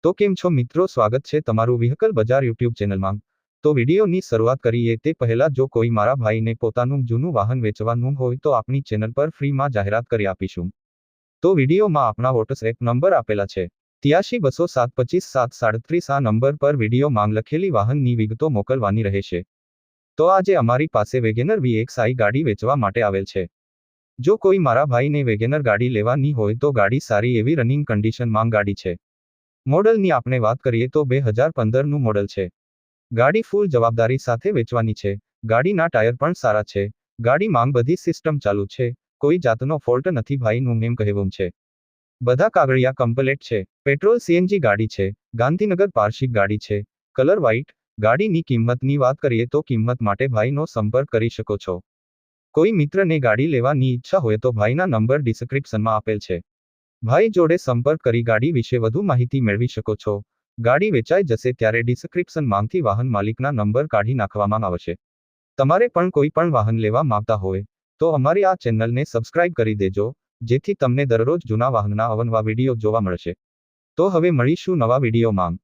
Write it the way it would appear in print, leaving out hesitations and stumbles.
તો કેમ છો મિત્રો, સ્વાગત છે તમારું વ્હીકલ બજાર યુટ્યુબ ચેનલમાં। તો વિડીયોની શરૂઆત કરીએ તે પહેલા જો કોઈ મારા ભાઈને પોતાનું જૂનું વાહન વેચવાનું હોય તો આપણી ચેનલ પર ફ્રીમાં જાહેરાત કરી આપીશું। તો વિડીયોમાં આપણા વોટ્સએપ નંબર આપેલા છે 8320725737 આ નંબર પર વિડીયો માંગ લખેલી વાહનની વિગતો મોકલવાની રહેશે। તો આજે અમારી પાસે વેગેનર VXI ગાડી વેચવા માટે આવેલ છે। જો કોઈ મારા ભાઈને વેગેનર ગાડી લેવાની હોય તો ગાડી સારી એવી રનિંગ કન્ડિશનમાં ગાડી છે। મોડલની આપણે વાત કરીએ તો 2015નું મોડલ છે। ગાડી ફૂલ જવાબદારી સાથે વેચવાની છે। ગાડીના ટાયર પણ સારા છે। ગાડી માંગ બધી સિસ્ટમ ચાલુ છે, કોઈ જાતનો ફોલ્ટ નથી ભાઈનું એમ કહેવું છે। બધા કાગળિયા કમ્પ્લીટ છે। પેટ્રોલ CNG ગાડી છે। ગાંધીનગર પારશિક ગાડી છે। Colour white. ગાડીની કિંમતની વાત કરીએ તો કિંમત માટે ભાઈનો સંપર્ક કરી શકો છો। કોઈ મિત્રને ગાડી લેવાની ઈચ્છા હોય તો ભાઈના નંબર ડિસ્ક્રિપ્શનમાં આપેલ છે। ભાઈ જોડે સંપર્ક કરી ગાડી વિશે વધુ માહિતી મેળવી શકો છો। ગાડી વેચાઈ જશે ત્યારે ડિસ્ક્રિપ્શનમાંથી વાહન માલિકના નંબર કાઢી નાખવામાં આવશે। તમારે પણ કોઈ પણ વાહન લેવા માંગતા હોય તો અમારી આ ચેનલને સબસ્ક્રાઇબ કરી દેજો, જેથી તમને દરરોજ જૂના વાહનના અવનવા વિડીયો જોવા મળશે। તો હવે મળીશું નવા વિડીયોમાં।